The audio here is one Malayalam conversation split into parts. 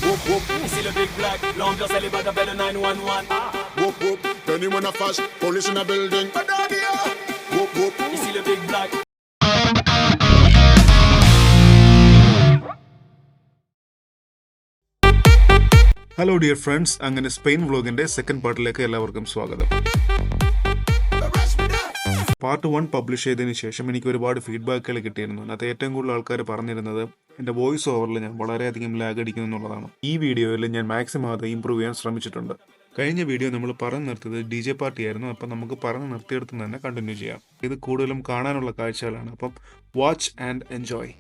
Whoop whoop, ici le Big Black, l'ambiance elle est bad, appelle le 911. Whoop whoop, anyone a flash, police in a building. Whoop whoop, ici le Big Black. Hello dear friends, അങ്ങനെ സ്പെയിൻ വ്ളോഗിന്റെ സെക്കൻഡ് പാർട്ടിലേക്ക് എല്ലാവർക്കും സ്വാഗതം. പാർട്ട് 1 പബ്ലിഷ് ചെയ്തതിന് ശേഷം എനിക്ക് ഒരുപാട് ഫീഡ്ബാക്കുകൾ കിട്ടിയിരുന്നു. അത് ഏറ്റവും കൂടുതൽ ആൾക്കാർ പറഞ്ഞിരുന്നത് എൻ്റെ വോയിസ് ഓവറിൽ ഞാൻ വളരെയധികം ലാഗ് അടിക്കുന്നു എന്നുള്ളതാണ്. ഈ വീഡിയോയിൽ ഞാൻ മാക്സിമം അത് ഇമ്പ്രൂവ് ചെയ്യാൻ ശ്രമിച്ചിട്ടുണ്ട്. കഴിഞ്ഞ വീഡിയോ നമ്മൾ പറഞ്ഞു നിർത്തിയത് DJ പാർട്ടി ആയിരുന്നു. അപ്പം നമുക്ക് പറഞ്ഞു നിർത്തിയെടുത്ത് തന്നെ കണ്ടിന്യൂ ചെയ്യാം. ഇത് കൂടുതലും കാണാനുള്ള കാഴ്ചകളാണ്. അപ്പം വാച്ച് ആൻഡ് എൻജോയ്.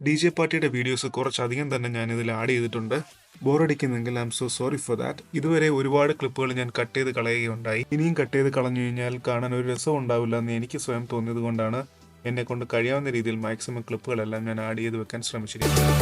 DJ പാർട്ടിയുടെ വീഡിയോസ് കുറച്ചധികം തന്നെ ഞാൻ ഇതിൽ ആഡ് ചെയ്തിട്ടുണ്ട്. ബോറടിക്കുന്നെങ്കിൽ I'm so sorry for that. ഇതുവരെ ഒരുപാട് ക്ലിപ്പുകൾ ഞാൻ കട്ട് ചെയ്ത് കളയുകയുണ്ടായി. ഇനിയും കട്ട് ചെയ്ത് കളഞ്ഞു കഴിഞ്ഞാൽ കാണാൻ ഒരു രസം ഉണ്ടാവില്ല എന്ന് എനിക്ക് സ്വയം തോന്നിയത് കൊണ്ടാണ് എന്നെ കൊണ്ട് കഴിയാവുന്ന രീതിയിൽ മാക്സിമം ക്ലിപ്പുകളെല്ലാം ഞാൻ ആഡ് ചെയ്ത് വെക്കാൻ ശ്രമിച്ചിരിക്കുന്നത്.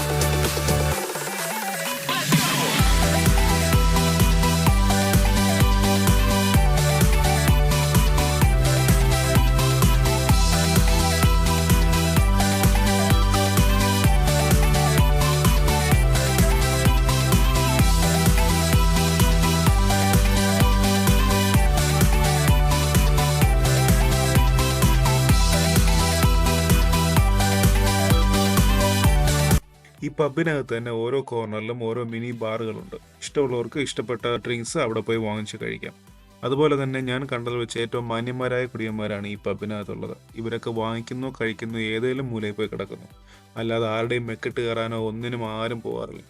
ഈ പബ്ബിനകത്ത് തന്നെ ഓരോ കോർണറിലും ഓരോ മിനി ബാറുകളുണ്ട്. ഇഷ്ടമുള്ളവർക്ക് ഇഷ്ടപ്പെട്ട ഡ്രിങ്ക്സ് അവിടെ പോയി വാങ്ങിച്ച് കഴിക്കാം. അതുപോലെ തന്നെ ഞാൻ കണ്ടതിൽ വെച്ച് ഏറ്റവും മാന്യന്മാരായ കുടിയന്മാരാണ് ഈ പബ്ബിനകത്തുള്ളത്. ഇവരൊക്കെ വാങ്ങിക്കുന്നു, കഴിക്കുന്നു, ഏതെങ്കിലും മൂലയിൽ പോയി കിടക്കുന്നു. അല്ലാതെ ആരുടെയും മെക്കിട്ട് കയറാനോ ഒന്നിനും ആരും പോകാറില്ല.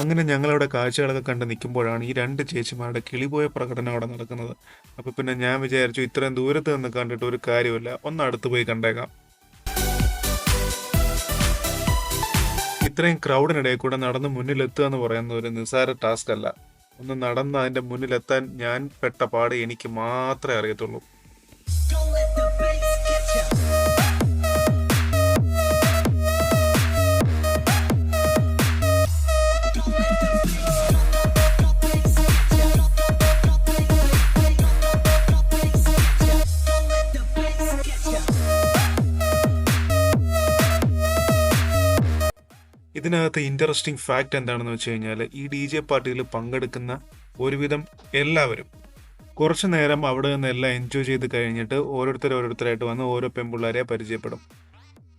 അങ്ങനെ ഞങ്ങളവിടെ കാഴ്ചകളൊക്കെ കണ്ട് നിൽക്കുമ്പോഴാണ് ഈ രണ്ട് ചേച്ചിമാരുടെ കിളിപോയ പ്രകടനം അവിടെ നടക്കുന്നത്. അപ്പോൾ പിന്നെ ഞാൻ വിചാരിച്ചു ഇത്രയും ദൂരത്ത് നിന്ന് കണ്ടിട്ട് ഒരു കാര്യമില്ല, ഒന്ന് അടുത്ത് പോയി കണ്ടേക്കാം. ഇത്രയും ക്രൗഡിനിടയിൽ കൂടെ നടന്ന് മുന്നിലെത്തുക എന്ന് പറയുന്ന ഒരു നിസ്സാര ടാസ്ക് അല്ല. ഒന്ന് നടന്ന് അതിൻ്റെ മുന്നിലെത്താൻ ഞാൻ പെട്ട പാട് എനിക്ക് മാത്രമേ അറിയത്തുള്ളൂ. ഇതിനകത്ത് ഇൻട്രസ്റ്റിംഗ് ഫാക്റ്റ് എന്താണെന്ന് വെച്ച് കഴിഞ്ഞാൽ, ഈ DJ പാർട്ടിയിൽ പങ്കെടുക്കുന്ന ഒരുവിധം എല്ലാവരും കുറച്ചു നേരം അവിടെ നിന്ന് എല്ലാം എൻജോയ് ചെയ്ത് കഴിഞ്ഞിട്ട് ഓരോരുത്തരായിട്ട് വന്ന് ഓരോ പെൺപിള്ളേരെ പരിചയപ്പെടും.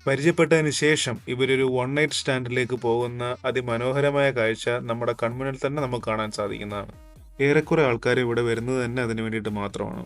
പരിചയപ്പെട്ടതിന് ശേഷം ഇവരൊരു 1 നൈറ്റ് സ്റ്റാൻഡിലേക്ക് പോകുന്ന അതിമനോഹരമായ കാഴ്ച നമ്മുടെ കൺമുന്നിൽ തന്നെ നമുക്ക് കാണാൻ സാധിക്കുന്നതാണ്. ഏറെക്കുറെ ആൾക്കാർ ഇവിടെ വരുന്നത് തന്നെ അതിനു വേണ്ടിയിട്ട് മാത്രമാണ്.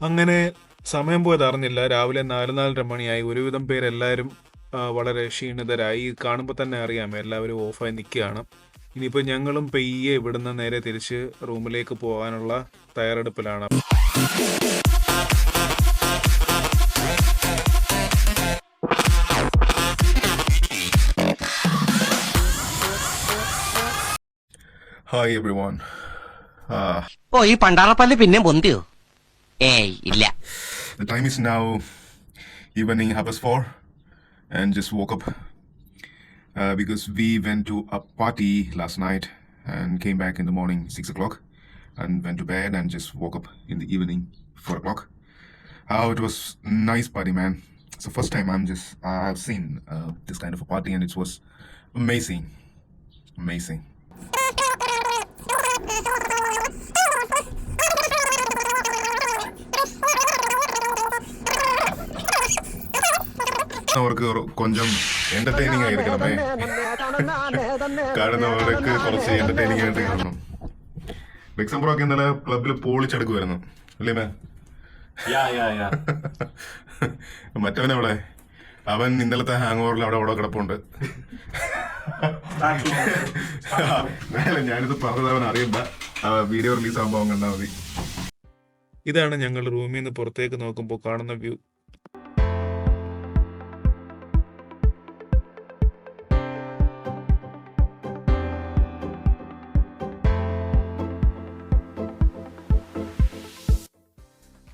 അങ്ങനെ സമയം പോയത് അറിഞ്ഞില്ല. രാവിലെ 4-4:30 മണിയായി. ഒരുവിധം പേരെല്ലാവരും വളരെ ക്ഷീണിതരായി. കാണുമ്പോൾ തന്നെ അറിയാം എല്ലാവരും ഓഫായി നിൽക്കുകയാണ്. ഇനിയിപ്പോൾ ഞങ്ങളും പെയ്യെ ഇവിടുന്ന് നേരെ തിരിച്ച് റൂമിലേക്ക് പോകാനുള്ള തയ്യാറെടുപ്പിലാണ്. Hi everyone. ഈ പണ്ടാറപ്പള്ളി പിന്നെ പൊന്തിയോ? ഏയ് ഇല്ല. The time is now evening 4:30 and just woke up because we went to a party last night and came back in the morning 6 o'clock and went to bed and just woke up in the evening 4 o'clock. It was nice party, man. It's the first time I've seen this kind of a party and it was amazing. അവർക്ക് കൊഞ്ചം എന്റർടൈനിങ് ആയിരിക്കണമേ. കാണുന്നവർക്ക് കുറച്ച് എന്റർടൈനിങ് ആയിട്ട് കാണണം. ലക്സംബർഗ് ഒക്കെ ഇന്നലെ ക്ലബിൽ പൊളിച്ചെടുക്കുമായിരുന്നു അല്ലേ മേ? മറ്റവനവിടെ അവൻ ഇന്നലത്തെ ഹാങ് ഓവറിൽ അവിടെ കിടപ്പുണ്ട്. ഞാനിത് പറഞ്ഞത് അവൻ അറിയണ്ട. വീഡിയോ റിലീസ് ആകുമ്പോൾ അവൻ കണ്ടാൽ മതി. ഇതാണ് ഞങ്ങൾ റൂമിൽ നിന്ന് പുറത്തേക്ക് നോക്കുമ്പോൾ കാണുന്ന വ്യൂ.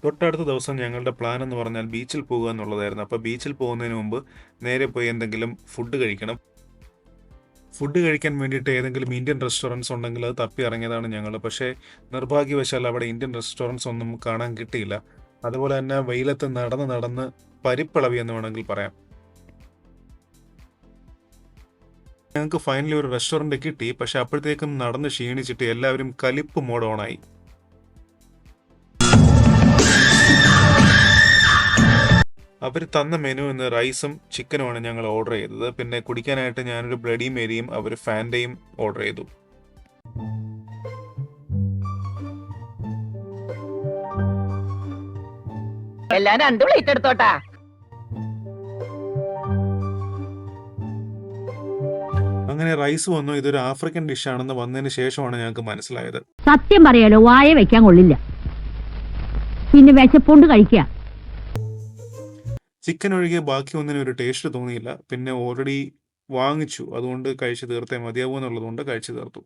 തൊട്ടടുത്ത ദിവസം ഞങ്ങളുടെ പ്ലാൻ എന്ന് പറഞ്ഞാൽ ബീച്ചിൽ പോകുക എന്നുള്ളതായിരുന്നു. അപ്പോൾ ബീച്ചിൽ പോകുന്നതിന് മുമ്പ് നേരെ പോയി എന്തെങ്കിലും ഫുഡ് കഴിക്കണം. ഫുഡ് കഴിക്കാൻ വേണ്ടിയിട്ട് ഏതെങ്കിലും ഇന്ത്യൻ റെസ്റ്റോറൻറ്റ്സ് ഉണ്ടെങ്കിൽ അത് തപ്പി ഇറങ്ങിയതാണ് ഞങ്ങൾ. പക്ഷേ നിർഭാഗ്യവശാൽ അവിടെ ഇന്ത്യൻ റെസ്റ്റോറൻറ്റ്സ് ഒന്നും കാണാൻ കിട്ടിയില്ല. അതുപോലെ തന്നെ വെയിലത്ത് നടന്ന് പരിപ്പിളവി എന്ന് വേണമെങ്കിൽ പറയാം. ഞങ്ങൾക്ക് ഫൈനലി ഒരു റെസ്റ്റോറൻറ്റ് കിട്ടി. പക്ഷെ അപ്പോഴത്തേക്കും നടന്ന് ക്ഷീണിച്ചിട്ട് എല്ലാവരും കലിപ്പ് മോഡ് ഓണായി. അവർ തന്ന മെനു എന്ന് റൈസും ചിക്കനുമാണ് ഞങ്ങൾ ഓർഡർ ചെയ്തത്. പിന്നെ കുടിക്കാനായിട്ട് ഞാനൊരു ബ്ലഡി മേരിയും അവർ ഫാൻറ്റയും ഓർഡർ ചെയ്തു. എല്ലാം 2 പ്ലേറ്റ് എടുത്തോട്ടാ. അങ്ങനെ റൈസ് വന്നു. ഇതൊരു ആഫ്രിക്കൻ ഡിഷാണെന്ന് വന്നതിന് ശേഷമാണ് ഞങ്ങൾക്ക് മനസ്സിലായത്. സത്യം പറയാലോ, വായ വെക്കാൻ കൊള്ളില്ല. പിന്നെ വിശപ്പുണ്ട് കഴിക്കുക. ചിക്കൻ ഒഴികെ ബാക്കി ഒന്നിനും ഒരു ടേസ്റ്റ് തോന്നിയില്ല. പിന്നെ ഓൾറെഡി വാങ്ങിച്ചു, അതുകൊണ്ട് കഴിച്ചു തീർത്തേ മതിയാവൂ എന്നുള്ളതുകൊണ്ട് കഴിച്ചു തീർത്തു.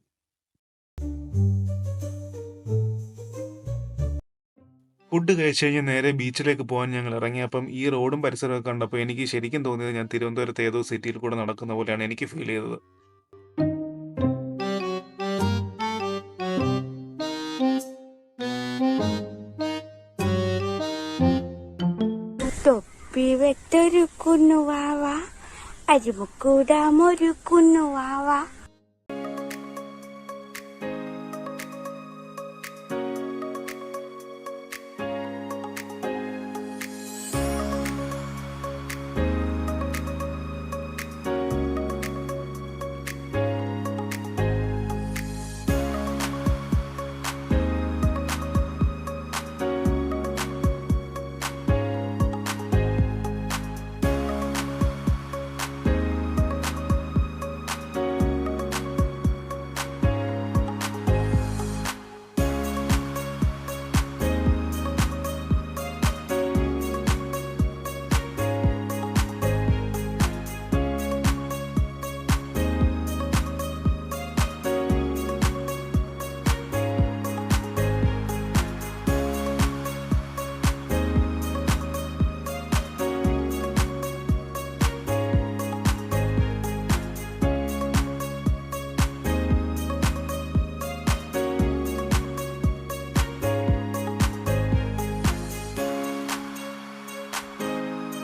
ഫുഡ് കഴിച്ചു കഴിഞ്ഞ് നേരെ ബീച്ചിലേക്ക് പോകാൻ ഞങ്ങൾ ഇറങ്ങി. അപ്പം ഈ റോഡും പരിസരമൊക്കെ കണ്ടപ്പോൾ എനിക്ക് ശരിക്കും തോന്നിയത് ഞാൻ തിരുവനന്തപുരത്ത് ഏതോ സിറ്റിയിൽ കൂടെ നടക്കുന്ന പോലെയാണ് എനിക്ക് ഫീൽ ചെയ്തത്. വെട്ടൊരു കുന്നുവാവ, അരിമുക്കൂടാമൊരു കുന്നുവാവ.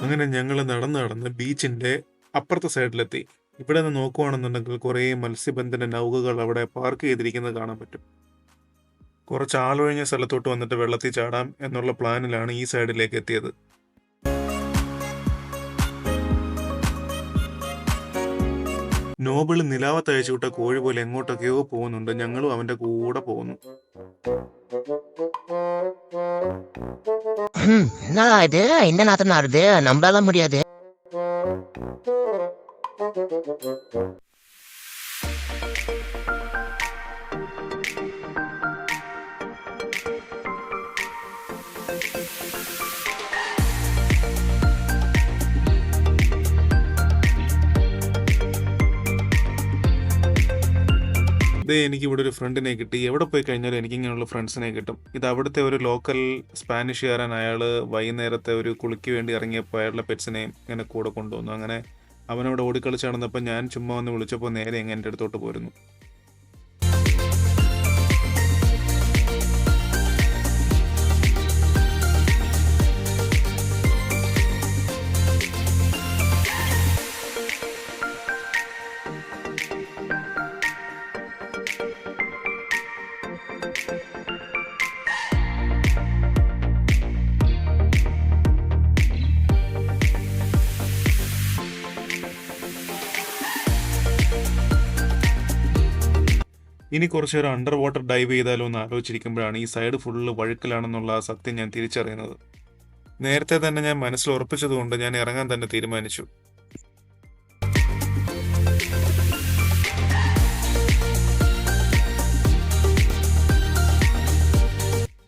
അങ്ങനെ ഞങ്ങൾ നടന്ന് ബീച്ചിൻ്റെ അപ്പുറത്തെ സൈഡിലെത്തി. ഇവിടെ നിന്ന് നോക്കുകയാണെന്നുണ്ടെങ്കിൽ കുറേ മത്സ്യബന്ധന നൗകകൾ അവിടെ പാർക്ക് ചെയ്തിരിക്കുന്നത് കാണാൻ പറ്റും. കുറച്ച് ആളൊഴിഞ്ഞ സ്ഥലത്തോട്ട് വന്നിട്ട് വെള്ളത്തിൽ ചാടാം എന്നുള്ള പ്ലാനിലാണ് ഈ സൈഡിലേക്ക് എത്തിയത്. നോബിൾ നിലാവത്ത് അയച്ചു വിട്ട കോഴി പോലെ എങ്ങോട്ടൊക്കെയോ പോകുന്നുണ്ട്. ഞങ്ങളും അവന്റെ കൂടെ പോകുന്നു. என்னடா இது இந்த நாத்தம் ஆடுது, நம்மளால முடியாது. ദേ എനിക്ക് ഇവിടെ ഒരു ഫ്രണ്ടിനെ കിട്ടി. എവിടെ പോയി കഴിഞ്ഞാലും എനിക്ക് ഇങ്ങനെയുള്ള ഫ്രണ്ട്സിനെ കിട്ടും. ഇത് അവിടുത്തെ ഒരു ലോക്കൽ സ്പാനിഷുകാരൻ. അയാൾ വൈകുന്നേരത്തെ ഒരു കുളിക്ക് വേണ്ടി ഇറങ്ങിയപ്പോൾ അയാളുടെ പെറ്റ്സിനെയും ഇങ്ങനെ കൂടെ കൊണ്ടുവന്നു. അങ്ങനെ അവനവിടെ ഓടിക്കളിച്ച് നടന്നപ്പോൾ ഞാൻ ചുമ്മാ വന്ന് വിളിച്ചപ്പോൾ നേരെ എങ്ങനെ എൻ്റെ അടുത്തോട്ട് പോരുന്നു. ഇനി കുറച്ച് നേരം അണ്ടർ വാട്ടർ ഡൈവ് ചെയ്താലോ എന്ന് ആലോചിച്ചിരിക്കുമ്പോഴാണ് ഈ സൈഡ് ഫുള്ള് വഴുക്കലാണെന്നുള്ള സത്യം ഞാൻ തിരിച്ചറിയുന്നത്. നേരത്തെ തന്നെ ഞാൻ മനസ്സിൽ ഉറപ്പിച്ചതുകൊണ്ട് ഞാൻ ഇറങ്ങാൻ തന്നെ തീരുമാനിച്ചു.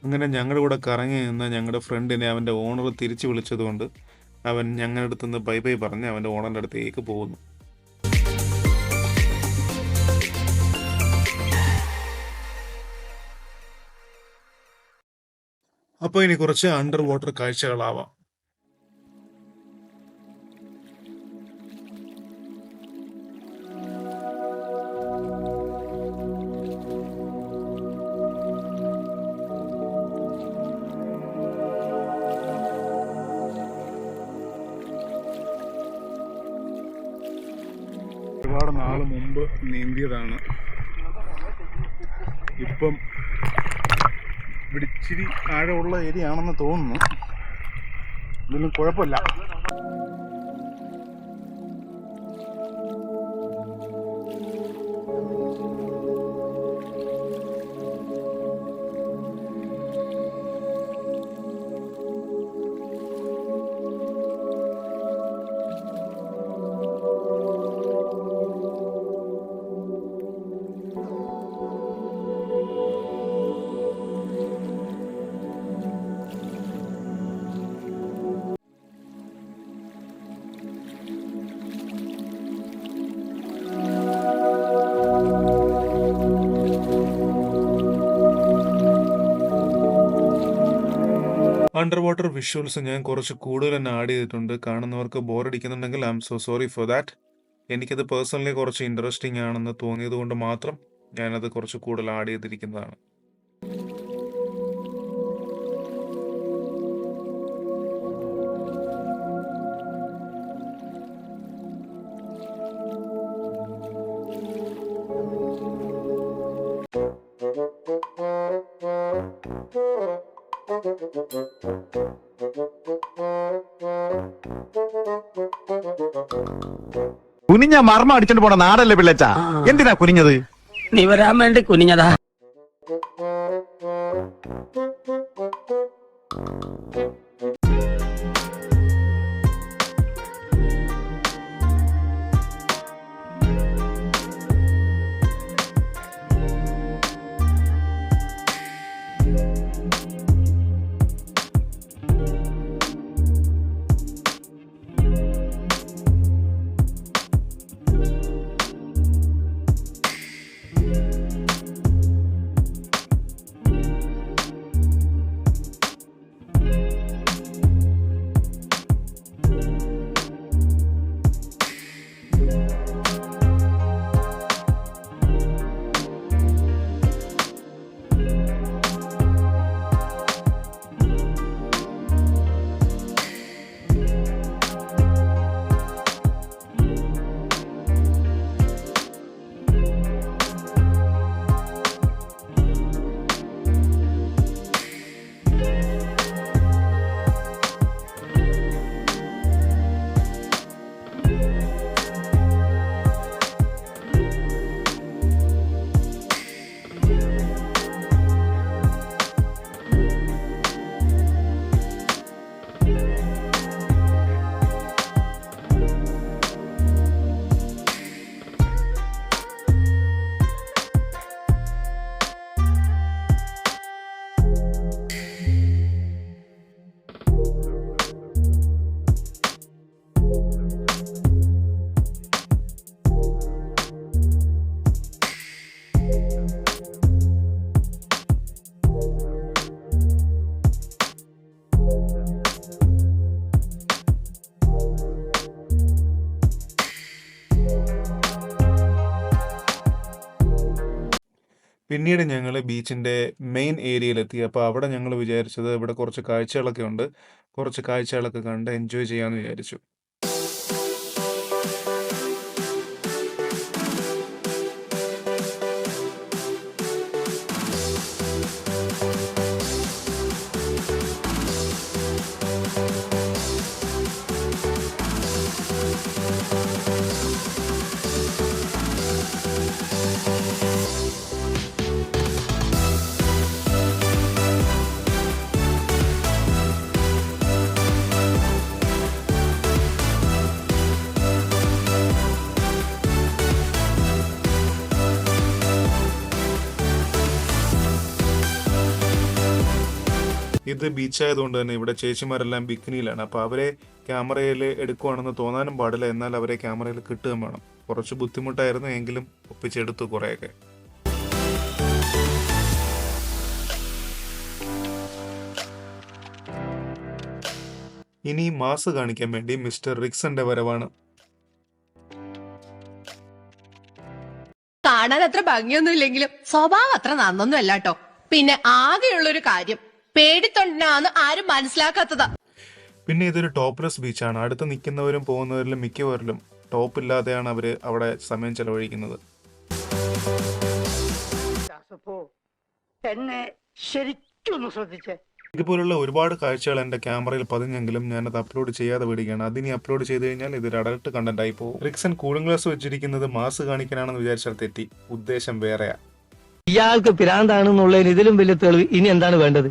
അങ്ങനെ ഞങ്ങളുടെ കൂടെ കറങ്ങി നിന്ന് ഞങ്ങളുടെ ഫ്രണ്ടിനെ അവൻ്റെ ഓണർ തിരിച്ചു വിളിച്ചതുകൊണ്ട് അവൻ ഞങ്ങളുടെ അടുത്തുനിന്ന് ബൈ ബൈ പറഞ്ഞ് അവൻ്റെ ഓണറിൻ്റെ അടുത്തേക്ക് പോകുന്നു. അപ്പോൾ ഇനി കുറച്ച് അണ്ടർ വാട്ടർ കാഴ്ചകളാവാം. ഒരുപാട് നാൾ മുമ്പ് നീന്തിയതാണ്. ഇപ്പം ഇവിടെ ഇച്ചിരി ആഴമുള്ള ഏരിയ ആണെന്ന് തോന്നുന്നു. ഇതിലും കുഴപ്പമില്ല. അണ്ടർ വാട്ടർ വിഷ്വൽസ് ഞാൻ കുറച്ച് കൂടുതൽ തന്നെ ആഡ് ചെയ്തിട്ടുണ്ട്. കാണുന്നവർക്ക് ബോറടിക്കുന്നുണ്ടെങ്കിൽ I'm so sorry for that. എനിക്കത് പേഴ്സണലി കുറച്ച് ഇൻട്രസ്റ്റിംഗ് ആണെന്ന് തോന്നിയത് കൊണ്ട് മാത്രം ഞാനത് കുറച്ച് കൂടുതൽ ആഡ് ചെയ്തിരിക്കുന്നതാണ്. കുനിഞ്ഞ മർമ്മം അടിച്ചോണ്ട് പോണ നാടല്ലേ പിള്ളേച്ച, എന്തിനാ കുനിഞ്ഞത്? നീ വരാൻ വേണ്ടി കുനിഞ്ഞതാ. പിന്നീട് ഞങ്ങൾ ബീച്ചിൻ്റെ മെയിൻ ഏരിയയിലെത്തി. അപ്പോൾ അവിടെ ഞങ്ങൾ വിചാരിച്ചത് ഇവിടെ കുറച്ച് കാഴ്ചകളൊക്കെ ഉണ്ട്, കുറച്ച് കാഴ്ചകളൊക്കെ കണ്ട് എൻജോയ് ചെയ്യാമെന്ന് വിചാരിച്ചു. ഇത് ബീച്ചായതുകൊണ്ട് തന്നെ ഇവിടെ ചേച്ചിമാരെല്ലാം ബിക്കിനിയിലാണ്. അപ്പോൾ അവരെ ക്യാമറയിൽ എടുക്കുവാണെന്ന് തോന്നാനും പാടില്ല, എന്നാൽ അവരെ ക്യാമറയിൽ കിട്ടുകയും വേണം. കുറച്ച് ബുദ്ധിമുട്ടായിരുന്നു, എങ്കിലും ഒപ്പിച്ചെടുത്തു കുറേയൊക്കെ. ഇനി മാസ് കാണിക്കാൻ വേണ്ടി മിസ്റ്റർ റിക്സന്റെ വരവാണ്. കാണാൻ അത്ര ഭംഗിയൊന്നും ഇല്ലെങ്കിലും സ്വഭാവം അത്ര നന്നൊന്നും അല്ല കേട്ടോ. പിന്നെ ആകെയുള്ളൊരു കാര്യം, പേടിത്തൊണ്ടനാന്ന് ആരും മനസ്സിലാക്കാത്തതാ. പിന്നെ ഇതൊരു ടോപ്ലെസ് ബീച്ചാണ്. അടുത്ത് നിൽക്കുന്നവരും പോകുന്നവരിലും മിക്കവരിലും ടോപ്പ് ഇല്ലാതെയാണ് അവർ അവിടെ സമയം ചെലവഴിക്കുന്നത്. എന്നെ ശരിക്കൊന്ന് ശ്രദ്ധിച്ചേ. ഇതുപോലുള്ള ഒരുപാട് കാഴ്ചകൾ എൻ്റെ ക്യാമറയിൽ പതിഞ്ഞെങ്കിലും ഞാനത് അപ്ലോഡ് ചെയ്യാതെ വിടുകയാണ്. അതിനി അപ്ലോഡ് ചെയ്ത് കഴിഞ്ഞാൽ ഇതൊരു അഡൽട്ട് കണ്ടന്റ് ആയി പോകും. റിക്സൺ കൂളിംഗ് ഗ്ലാസ് വെച്ചിരിക്കുന്നത് മാസ് കാണിക്കാനാണെന്ന് വിചാരിച്ചാൽ തെറ്റി. ഉദ്ദേശം വേറെയാ. ഇയാൾക്ക് പിരാന്താണെന്നുള്ളതിന് ഇതിലും വലിയ തെളിവ് ഇനി എന്താണ് വേണ്ടത്?